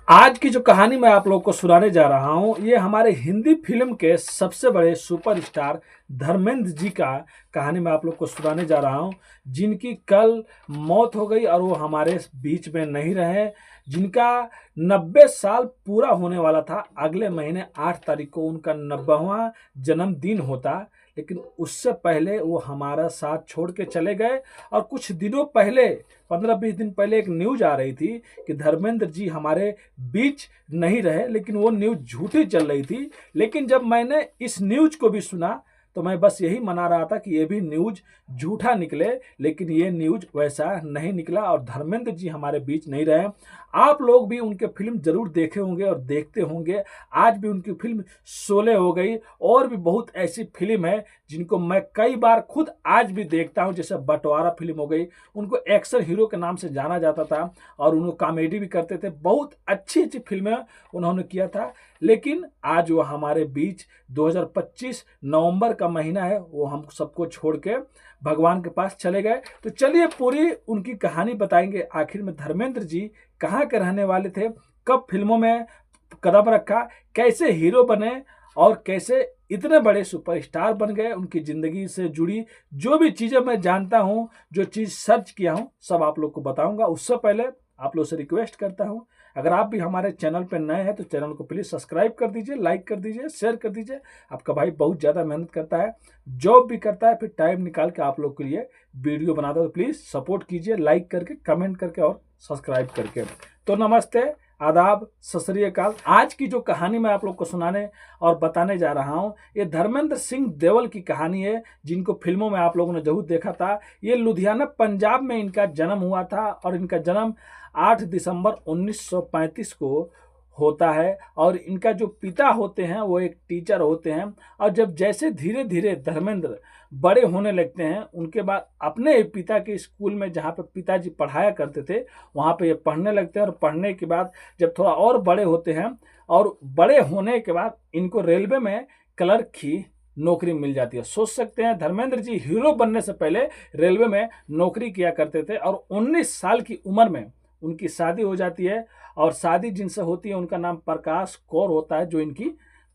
आज की जो कहानी मैं आप लोगों को सुनाने जा रहा हूँ, ये हमारे हिंदी फ़िल्म के सबसे बड़े सुपरस्टार धर्मेंद्र जी का कहानी मैं आप लोग को सुनाने जा रहा हूँ, जिनकी कल मौत हो गई और वो हमारे बीच में नहीं रहे। जिनका 90 साल पूरा होने वाला था। अगले महीने 8 तारीख को उनका 90वां जन्मदिन होता, लेकिन उससे पहले वो हमारा साथ छोड़ के चले गए। और कुछ दिनों पहले, 15-20 दिन पहले एक न्यूज़ आ रही थी कि धर्मेंद्र जी हमारे बीच नहीं रहे, लेकिन वो न्यूज़ झूठी चल रही थी। लेकिन जब मैंने इस न्यूज़ को भी सुना तो मैं बस यही मना रहा था कि ये भी न्यूज़ झूठा निकले, लेकिन ये न्यूज़ वैसा नहीं निकला और धर्मेंद्र जी हमारे बीच नहीं रहे। आप लोग भी उनके फ़िल्म ज़रूर देखे होंगे और देखते होंगे। आज भी उनकी फ़िल्म शोले हो गई, और भी बहुत ऐसी फ़िल्म है जिनको मैं कई बार खुद आज भी देखता हूँ। जैसे बंटवारा फ़िल्म हो गई, उनको एक्शन हीरो के नाम से जाना जाता था और उन्होंने कॉमेडी भी करते थे। बहुत अच्छी-अच्छी फ़िल्में उन्होंने किया था, लेकिन आज वो हमारे बीच 2025 नवंबर का महीना है, वो हम सबको छोड़ के भगवान के पास चले गए। तो चलिए पूरी उनकी कहानी बताएँगे। आखिर में धर्मेंद्र जी कहाँ के रहने वाले थे, कब फ़िल्मों में कदम रखा, कैसे हीरो बने और कैसे इतने बड़े सुपरस्टार बन गए। उनकी ज़िंदगी से जुड़ी जो भी चीज़ें मैं जानता हूँ, जो चीज़ सर्च किया हूँ, सब आप लोग को बताऊँगा। उससे पहले आप लोग से रिक्वेस्ट करता हूँ, अगर आप भी हमारे चैनल पर नए हैं तो चैनल को प्लीज़ सब्सक्राइब कर दीजिए, लाइक कर दीजिए, शेयर कर दीजिए। आपका भाई बहुत ज़्यादा मेहनत करता है, जॉब भी करता है, फिर टाइम निकाल के आप लोग के लिए वीडियो बनाता है। तो प्लीज़ सपोर्ट कीजिए, लाइक करके, कमेंट करके और सब्सक्राइब करके। तो नमस्ते, आदाब, सत श्री अकाल। आज की जो कहानी मैं आप लोग को सुनाने और बताने जा रहा हूँ, ये धर्मेंद्र सिंह देवल की कहानी है, जिनको फिल्मों में आप लोगों ने जरूर देखा था। ये लुधियाना पंजाब में इनका जन्म हुआ था और इनका जन्म 8 दिसंबर 1935 को होता है। और इनका जो पिता होते हैं वो एक टीचर होते हैं। और जब जैसे धीरे धीरे धर्मेंद्र बड़े होने लगते हैं, उनके बाद अपने पिता के स्कूल में जहाँ पे पिताजी पढ़ाया करते थे, वहाँ पे ये पढ़ने लगते हैं। और पढ़ने के बाद जब थोड़ा और बड़े होते हैं, और बड़े होने के बाद इनको रेलवे में क्लर्क की नौकरी मिल जाती है। सोच सकते हैं, धर्मेंद्र जी हीरो बनने से पहले रेलवे में नौकरी किया करते थे। और 19 साल की उम्र में उनकी शादी हो जाती है, और शादी जिनसे होती है उनका नाम प्रकाश कौर होता है, जो इनकी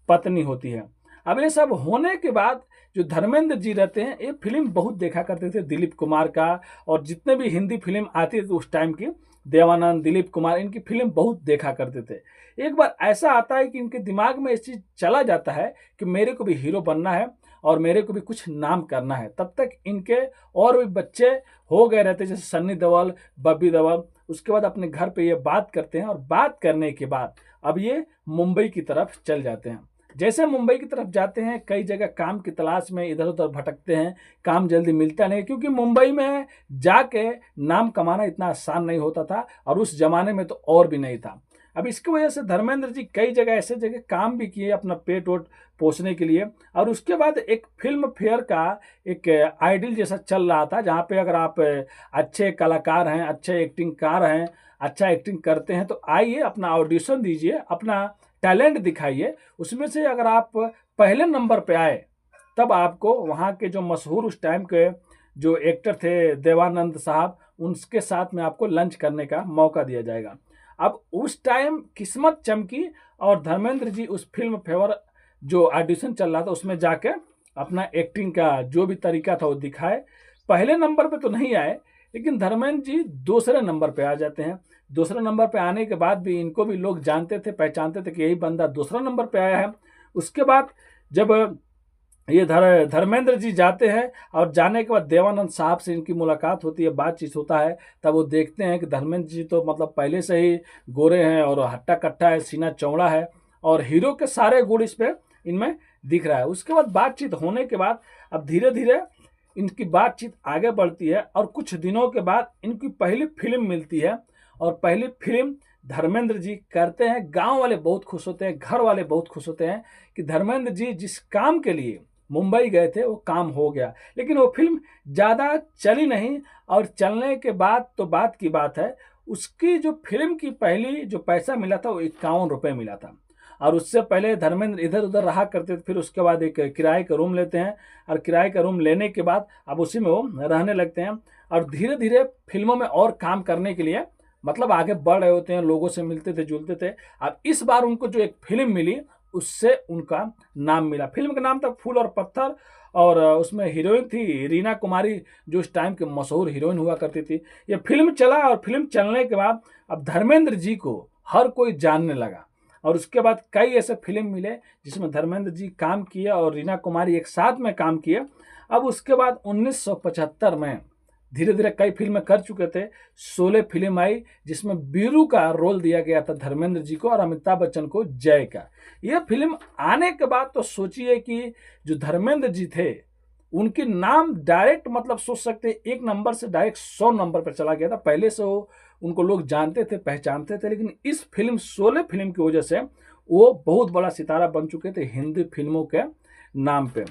पत्नी होती है। अब ये सब होने के बाद जो धर्मेंद्र जी रहते हैं, ये फिल्म बहुत देखा करते थे दिलीप कुमार का, और जितने भी हिंदी फिल्म आती थी उस टाइम की, देवानंद, दिलीप कुमार, इनकी फिल्म बहुत देखा करते थे। एक बार ऐसा आता है कि इनके दिमाग में इस चीज़ चला जाता है कि मेरे को भी हीरो बनना है और मेरे को भी कुछ नाम करना है। तब तक इनके और भी बच्चे हो गए रहते, जैसे सन्नी देओल, बॉबी देओल। उसके बाद अपने घर पे ये बात करते हैं, और बात करने के बाद अब ये मुंबई की तरफ चल जाते हैं। जैसे मुंबई की तरफ जाते हैं, कई जगह काम की तलाश में इधर उधर भटकते हैं, काम जल्दी मिलता नहीं, क्योंकि मुंबई में जाके नाम कमाना इतना आसान नहीं होता था, और उस जमाने में तो और भी नहीं था। अब इसकी वजह से धर्मेंद्र जी कई जगह ऐसे जगह काम भी किए अपना पेट वोट पोषने के लिए। और उसके बाद एक फिल्म फेयर का एक आइडियल जैसा चल रहा था, जहाँ पे अगर आप अच्छे कलाकार हैं, अच्छे एक्टिंगकार हैं, अच्छा एक्टिंग करते हैं, तो आइए अपना ऑडिशन दीजिए, अपना टैलेंट दिखाइए। उसमें से अगर आप पहले नंबर पे आए, तब आपको वहाँ के जो मशहूर उस टाइम के जो एक्टर थे, देवानंद साहब, उनके साथ में आपको लंच करने का मौका दिया जाएगा। अब उस टाइम किस्मत चमकी, और धर्मेंद्र जी उस फिल्म फेवर जो ऑडिशन चल रहा था उसमें जाके अपना एक्टिंग का जो भी तरीका था वो दिखाए। पहले नंबर पे तो नहीं आए, लेकिन धर्मेंद्र जी दूसरे नंबर पे आ जाते हैं। दूसरे नंबर पे आने के बाद भी इनको भी लोग जानते थे, पहचानते थे कि यही बंदा दूसरा नंबर पे आया है। उसके बाद जब ये धर्मेंद्र जी जाते हैं, और जाने के बाद देवानंद साहब से इनकी मुलाकात होती है, बातचीत होता है, तब वो देखते हैं कि धर्मेंद्र जी तो मतलब पहले से ही गोरे हैं और हट्टा कट्टा है, सीना चौड़ा है, और हीरो के सारे गुण इस पे इनमें दिख रहा है। उसके बाद बातचीत होने के बाद अब धीरे धीरे इनकी बातचीत आगे बढ़ती है, और कुछ दिनों के बाद इनकी पहली फिल्म मिलती है। और पहली फिल्म धर्मेंद्र जी करते हैं। गांव वाले बहुत खुश होते हैं, घर वाले बहुत खुश होते हैं कि धर्मेंद्र जी जिस काम के लिए मुंबई गए थे वो काम हो गया। लेकिन वो फिल्म ज़्यादा चली नहीं, और चलने के बाद तो बात की बात है, उसकी जो फिल्म की पहली जो पैसा मिला था वो 51 रुपये मिला था। और उससे पहले धर्मेंद्र इधर उधर रहा करते थे। फिर उसके बाद एक किराए का रूम लेते हैं, और किराए का रूम लेने के बाद अब उसी में वो रहने लगते हैं। और धीरे धीरे फिल्मों में और काम करने के लिए मतलब आगे बढ़ रहे होते हैं, लोगों से मिलते थे जुलते थे। अब इस बार उनको जो एक फिल्म मिली उससे उनका नाम मिला। फिल्म का नाम था फूल और पत्थर, और उसमें हीरोइन थी रीना कुमारी, जो उस टाइम की मशहूर हीरोइन हुआ करती थी। ये फिल्म चला और फिल्म चलने के बाद अब धर्मेंद्र जी को हर कोई जानने लगा, और उसके बाद कई ऐसे फिल्म मिले जिसमें धर्मेंद्र जी काम किए और रीना कुमारी एक साथ में काम किए। अब उसके बाद 1975 में धीरे धीरे कई फिल्में कर चुके थे। शोले फिल्म आई जिसमें बीरू का रोल दिया गया था धर्मेंद्र जी को और अमिताभ बच्चन को जय का। यह फिल्म आने के बाद तो सोचिए कि जो धर्मेंद्र जी थे उनके नाम डायरेक्ट मतलब सोच सकते एक नंबर से डायरेक्ट 100 नंबर पर चला गया था। पहले से वो उनको लोग जानते थे, पहचानते थे, लेकिन इस फिल्म शोले फिल्म की वजह से वो बहुत बड़ा सितारा बन चुके थे हिंदी फिल्मों के नाम पे।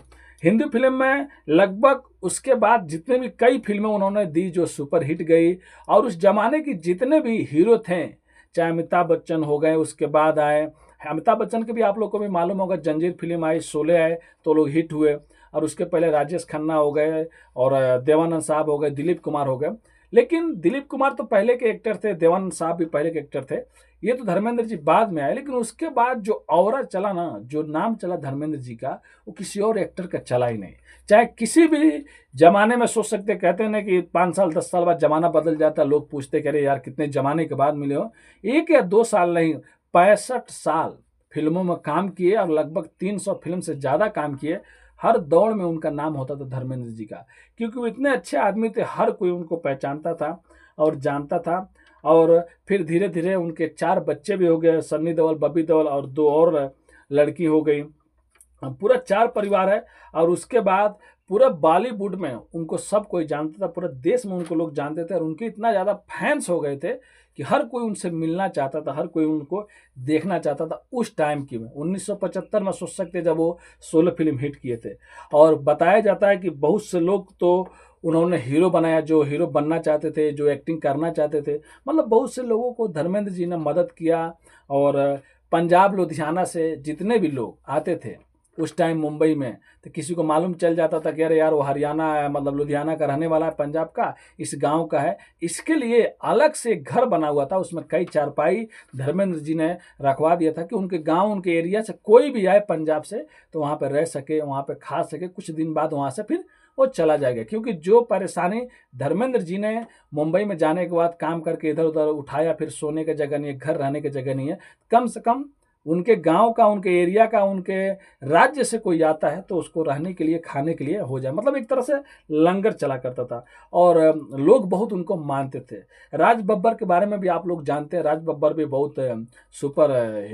हिंदी फिल्म में लगभग उसके बाद जितने भी कई फिल्में उन्होंने दी जो सुपर हिट गई, और उस जमाने की जितने भी हीरो थे, चाहे अमिताभ बच्चन हो गए, उसके बाद आए अमिताभ बच्चन के भी आप लोग को भी मालूम होगा, जंजीर फिल्म आई, शोले आए तो लोग हिट हुए, और उसके पहले राजेश खन्ना हो गए और देवानंद साहब हो गए, दिलीप कुमार हो गए। लेकिन दिलीप कुमार तो पहले के एक्टर थे, देवानंद साहब भी पहले के एक्टर थे, ये तो धर्मेंद्र जी बाद में आए। लेकिन उसके बाद जो औरा चला ना, जो नाम चला धर्मेंद्र जी का, वो किसी और एक्टर का चला ही नहीं। चाहे किसी भी जमाने में सोच सकते, कहते हैं ना कि 5 साल 10 साल बाद जमाना बदल जाता है, लोग पूछते कह रहे यार कितने जमाने के बाद मिले हो। 1 या 2 साल नहीं, 65 साल फिल्मों में काम किए और लगभग 300 फिल्म से ज़्यादा काम किए। हर दौड़ में उनका नाम होता था धर्मेंद्र जी का, क्योंकि वो इतने अच्छे आदमी थे, हर कोई उनको पहचानता था और जानता था। और फिर धीरे धीरे उनके 4 बच्चे भी हो गए, सन्नी देओल, बॉबी देओल और 2 और लड़की हो गई। पूरा 4 परिवार है। और उसके बाद पूरा बॉलीवुड में उनको सब कोई जानता था, पूरे देश में उनको लोग जानते थे, और उनके इतना ज़्यादा फैंस हो गए थे कि हर कोई उनसे मिलना चाहता था, हर कोई उनको देखना चाहता था। उस टाइम की में 1975 में सोच सकते जब वो 16 फिल्म हिट किए थे। और बताया जाता है कि बहुत से लोग तो उन्होंने हीरो बनाया, जो हीरो बनना चाहते थे, जो एक्टिंग करना चाहते थे, मतलब बहुत से लोगों को धर्मेंद्र जी ने मदद किया। और पंजाब लुधियाना से जितने भी लोग आते थे उस टाइम मुंबई में, तो किसी को मालूम चल जाता था कि अरे यार वो हरियाणा है, मतलब लुधियाना का रहने वाला है, पंजाब का, इस गांव का है। इसके लिए अलग से घर बना हुआ था, उसमें कई चारपाई धर्मेंद्र जी ने रखवा दिया था कि उनके गांव, उनके एरिया से कोई भी आए पंजाब से तो वहाँ पर रह सके, वहाँ पर खा सके, कुछ दिन बाद वहाँ से फिर वो चला जाएगा। क्योंकि जो परेशानी धर्मेंद्र जी ने मुंबई में जाने के बाद काम करके इधर उधर उठाया, फिर सोने की जगह नहीं है, घर रहने की जगह नहीं है, कम से कम उनके गांव का, उनके एरिया का, उनके राज्य से कोई आता है तो उसको रहने के लिए, खाने के लिए हो जाए। मतलब एक तरह से लंगर चला करता था, और लोग बहुत उनको मानते थे। राज बब्बर के बारे में भी आप लोग जानते हैं, राज बब्बर भी बहुत सुपर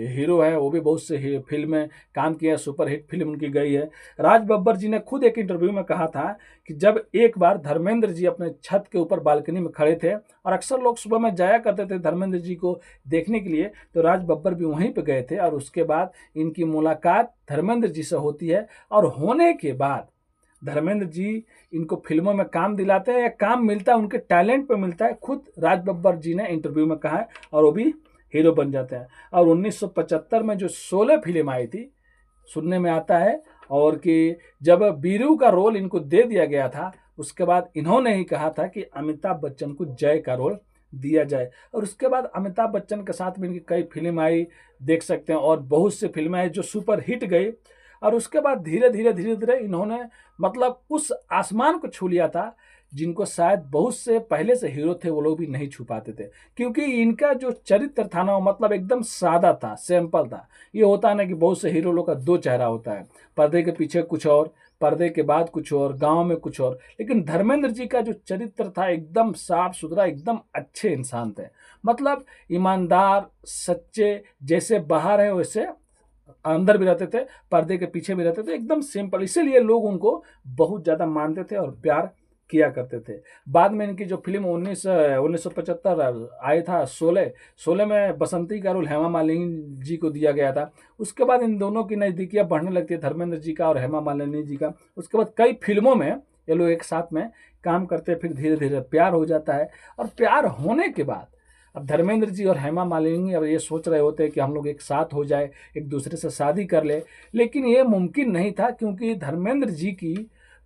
हीरो है, वो भी बहुत से फिल्म में काम किया, सुपर हिट फिल्म उनकी गई है। राज बब्बर जी ने खुद एक इंटरव्यू में कहा था कि जब एक बार धर्मेंद्र जी अपने छत के ऊपर बालकनी में खड़े थे, और अक्सर लोग सुबह में जाया करते थे धर्मेंद्र जी को देखने के लिए, तो राज बब्बर भी वहीं पे गए थे, और उसके बाद इनकी मुलाकात धर्मेंद्र जी से होती है। और होने के बाद धर्मेंद्र जी इनको फिल्मों में काम दिलाते हैं, या काम मिलता है उनके टैलेंट पे मिलता है, खुद राज बब्बर जी ने इंटरव्यू में कहा है, और वो भी हीरो बन जाते हैं। और 1975 में जो 16 फिल्म आई थी, सुनने में आता है, और कि जब बीरू का रोल इनको दे दिया गया था, उसके बाद इन्होंने ही कहा था कि अमिताभ बच्चन को जय का रोल दिया जाए। और उसके बाद अमिताभ बच्चन के साथ में इनकी कई फिल्म आई, देख सकते हैं, और बहुत सी फिल्में आई जो सुपर हिट गई। और उसके बाद धीरे धीरे इन्होंने मतलब उस आसमान को छू लिया था जिनको शायद बहुत से पहले से हीरो थे वो लोग भी नहीं छू पाते थे, क्योंकि इनका जो चरित्र था ना, मतलब एकदम सादा था, सिंपल था। ये होता है ना कि बहुत से हीरो लोग का 2 चेहरा होता है, पर्दे के पीछे कुछ और, पर्दे के बाद कुछ और, गांव में कुछ और। लेकिन धर्मेंद्र जी का जो चरित्र था एकदम साफ सुथरा, एकदम अच्छे इंसान थे, मतलब ईमानदार, सच्चे, जैसे बाहर है वैसे अंदर भी रहते थे, पर्दे के पीछे भी रहते थे, एकदम सिंपल। इसीलिए लोग उनको बहुत ज़्यादा मानते थे और प्यार किया करते थे। बाद में इनकी जो फिल्म 1975 आया था, शोले में बसंती का रोल हेमा मालिनी जी को दिया गया था। उसके बाद इन दोनों की नज़दीकियाँ बढ़ने लगती है, धर्मेंद्र जी का और हेमा मालिनी जी का। उसके बाद कई फिल्मों में ये लोग एक साथ में काम करते, फिर धीरे धीरे प्यार हो जाता है। और प्यार होने के बाद अब धर्मेंद्र जी और हेमा मालिनी अब ये सोच रहे होते हैं कि हम लोग एक साथ हो जाए, एक दूसरे से शादी कर ले, लेकिन ये मुमकिन नहीं था, क्योंकि धर्मेंद्र जी की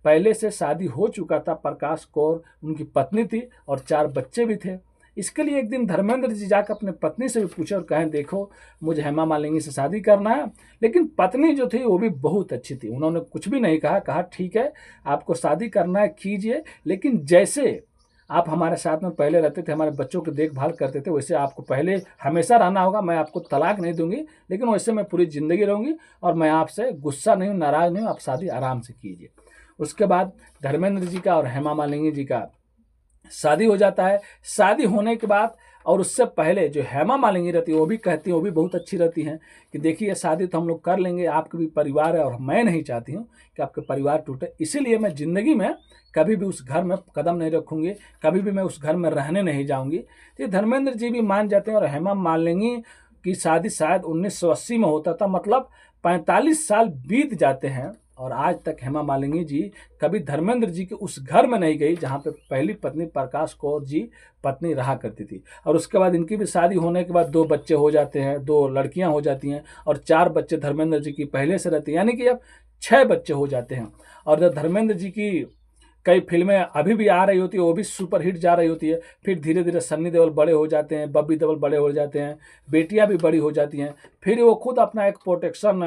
पहले से शादी हो चुका था, प्रकाश कौर उनकी पत्नी थी, और 4 बच्चे भी थे। इसके लिए एक दिन धर्मेंद्र जी जाकर अपने पत्नी से भी पूछे और कहें देखो मुझे हेमा मालिनी से शादी करना है। लेकिन पत्नी जो थी वो भी बहुत अच्छी थी, उन्होंने कुछ भी नहीं कहा, कहा ठीक है आपको शादी करना है कीजिए, लेकिन जैसे आप हमारे साथ में पहले रहते थे, हमारे बच्चों की देखभाल करते थे, वैसे आपको पहले हमेशा रहना होगा। मैं आपको तलाक नहीं दूंगी, लेकिन वैसे मैं पूरी ज़िंदगी रहूँगी और मैं आपसे गुस्सा नहीं हूँ, नाराज़ नहीं हूँ, आप शादी आराम से कीजिए। उसके बाद धर्मेंद्र जी का और हेमा मालिनी जी का शादी हो जाता है। शादी होने के बाद और उससे पहले जो हेमा मालिनी रहती है वो भी कहती है, वो भी बहुत अच्छी रहती हैं कि देखिए शादी तो हम लोग कर लेंगे, आपके भी परिवार है और मैं नहीं चाहती हूँ कि आपके परिवार टूटे, इसीलिए मैं ज़िंदगी में कभी भी उस घर में कदम नहीं रखूँगी, कभी भी मैं उस घर में रहने नहीं जाऊँगी। तो ये धर्मेंद्र जी भी मान जाते हैं और हेमा मालिनी की शादी शायद 1980 में होता था, मतलब 45 साल बीत जाते हैं और आज तक हेमा मालिनी जी कभी धर्मेंद्र जी के उस घर में नहीं गई जहाँ पे पहली पत्नी प्रकाश कौर जी पत्नी रहा करती थी। और उसके बाद इनकी भी शादी होने के बाद 2 बच्चे हो जाते हैं, 2 लड़कियां हो जाती हैं और 4 बच्चे धर्मेंद्र जी की पहले से रहते हैं, यानी कि अब 6 बच्चे हो जाते हैं। और जब धर्मेंद्र जी की कई फिल्में अभी भी आ रही होती है, वो भी सुपर हिट जा रही होती है, फिर धीरे धीरे सन्नी देओल बड़े हो जाते हैं, बॉबी देओल बड़े हो जाते हैं, बेटियां भी बड़ी हो जाती हैं, फिर वो खुद अपना एक प्रोटेक्शन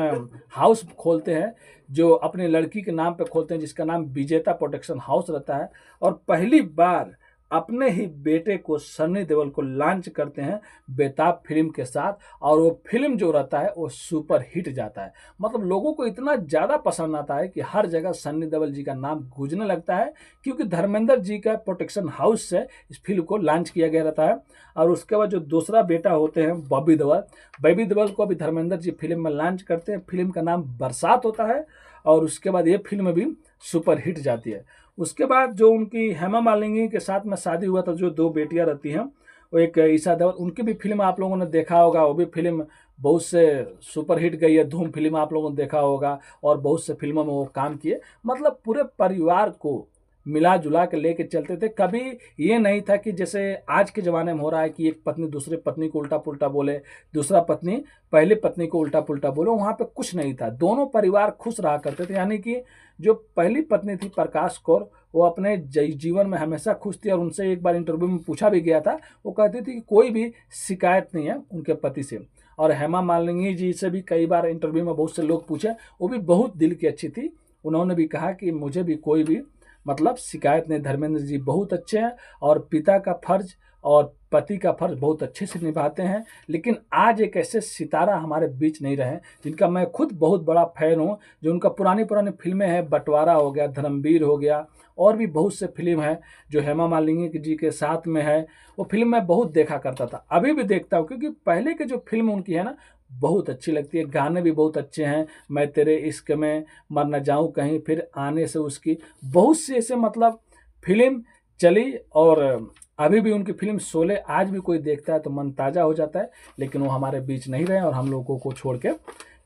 हाउस खोलते हैं जो अपनी लड़की के नाम पे खोलते हैं, जिसका नाम विजेता प्रोटेक्शन हाउस रहता है। और पहली बार अपने ही बेटे को सन्नी देओल को लॉन्च करते हैं बेताब फिल्म के साथ, और वो फिल्म जो रहता है वो सुपर हिट जाता है। मतलब लोगों को इतना ज़्यादा पसंद आता है कि हर जगह सन्नी देओल जी का नाम गूंजने लगता है, क्योंकि धर्मेंद्र जी का प्रोटेक्शन हाउस से इस फिल्म को लॉन्च किया गया रहता है। और उसके बाद जो दूसरा बेटा होते हैं बॉबी देओल को भी धर्मेंद्र जी फिल्म में लॉन्च करते हैं। फिल्म का नाम बरसात होता है और उसके बाद ये फिल्म भी सुपर हिट जाती है। उसके बाद जो उनकी हेमा मालिनी के साथ में शादी हुआ था, जो 2 बेटियां रहती हैं, वो एक ईशा देओल, उनकी भी फिल्म आप लोगों ने देखा होगा, वो भी फिल्म बहुत से सुपर हिट गई है। धूम फिल्म आप लोगों ने देखा होगा और बहुत से फिल्मों में वो काम किए। मतलब पूरे परिवार को मिला जुला के लेके चलते थे। कभी ये नहीं था कि जैसे आज के ज़माने में हो रहा है कि एक पत्नी दूसरे पत्नी को उल्टा पुल्टा बोले, दूसरा पत्नी पहले पत्नी को उल्टा पुल्टा बोले, वहाँ पे कुछ नहीं था। दोनों परिवार खुश रहा करते थे। यानी कि जो पहली पत्नी थी प्रकाश कौर, वो अपने जीवन में हमेशा खुश थी और उनसे एक बार इंटरव्यू में पूछा भी गया था, वो कहती थी कि कोई भी शिकायत नहीं है उनके पति से। और हेमा मालिनी जी से भी कई बार इंटरव्यू में बहुत से लोग पूछे, वो भी बहुत दिल की अच्छी थी, उन्होंने भी कहा कि मुझे भी कोई भी मतलब शिकायत नहीं, धर्मेंद्र जी बहुत अच्छे हैं और पिता का फर्ज और पति का फर्ज बहुत अच्छे से निभाते हैं। लेकिन आज एक ऐसे सितारा हमारे बीच नहीं रहे जिनका मैं खुद बहुत बड़ा फैन हूँ, जो उनका पुरानी पुरानी फिल्में हैं, बंटवारा हो गया, धर्मवीर हो गया, और भी बहुत से फिल्म है जो हेमा मालिनी जी के साथ में है। वो फिल्म मैं बहुत देखा करता था, अभी भी देखता हूँ, क्योंकि पहले के जो फिल्म उनकी है ना बहुत अच्छी लगती है। गाने भी बहुत अच्छे हैं, मैं तेरे इश्क में मर न जाऊँ कहीं, फिर आने से उसकी बहुत सी ऐसे मतलब फिल्म चली। और अभी भी उनकी फिल्म शोले आज भी कोई देखता है तो मन ताज़ा हो जाता है। लेकिन वो हमारे बीच नहीं रहे और हम लोगों को छोड़ के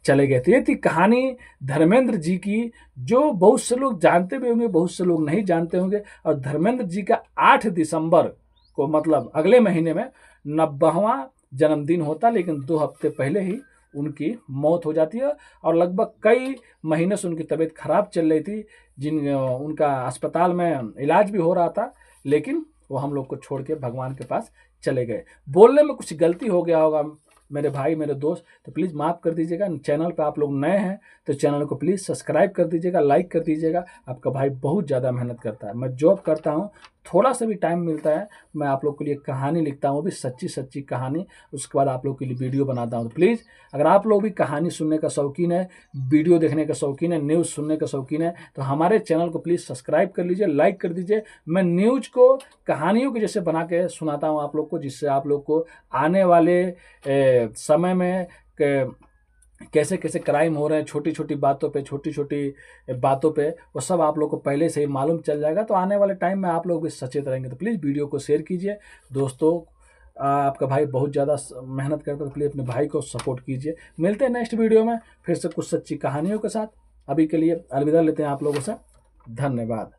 चले गए थे। ये थी कहानी धर्मेंद्र जी की, जो बहुत से लोग जानते भी होंगे, बहुत से लोग नहीं जानते होंगे। और धर्मेंद्र जी का 8 दिसंबर को मतलब अगले महीने में 90वां जन्मदिन होता, लेकिन 2 हफ्ते पहले ही उनकी मौत हो जाती है। और लगभग कई महीने से उनकी तबीयत खराब चल रही थी, उनका अस्पताल में इलाज भी हो रहा था, लेकिन वो हम लोग को छोड़ के भगवान के पास चले गए। बोलने में कुछ गलती हो गया होगा मेरे भाई मेरे दोस्त, तो प्लीज़ माफ़ कर दीजिएगा। चैनल पे आप लोग नए हैं तो चैनल को प्लीज़ सब्सक्राइब कर दीजिएगा, लाइक कर दीजिएगा। आपका भाई बहुत ज़्यादा मेहनत करता है, मैं जॉब करता हूँ, थोड़ा सा भी टाइम मिलता है मैं आप लोग के लिए कहानी लिखता हूँ, वो भी सच्ची सच्ची कहानी, उसके बाद आप लोग के लिए वीडियो बनाता हूँ। तो प्लीज़ अगर आप लोग भी कहानी सुनने का शौकीन है, वीडियो देखने का शौकीन है, न्यूज़ सुनने का शौकीन है, तो हमारे चैनल को प्लीज़ सब्सक्राइब कर लीजिए, लाइक कर दीजिए। मैं न्यूज़ को कहानियों के जैसे बना के सुनाता हूँ आप लोग को, जिससे आप लोग को आने वाले समय में कैसे कैसे क्राइम हो रहे हैं, छोटी छोटी बातों पे वो सब आप लोग को पहले से ही मालूम चल जाएगा। तो आने वाले टाइम में आप लोग भी सचेत रहेंगे। तो प्लीज़ वीडियो को शेयर कीजिए दोस्तों। आपका भाई बहुत ज़्यादा मेहनत करता है, तो प्लीज़ अपने भाई को सपोर्ट कीजिए। मिलते हैं नेक्स्ट वीडियो में फिर से कुछ सच्ची कहानियों के साथ। अभी के लिए अलविदा लेते हैं आप लोगों से, धन्यवाद।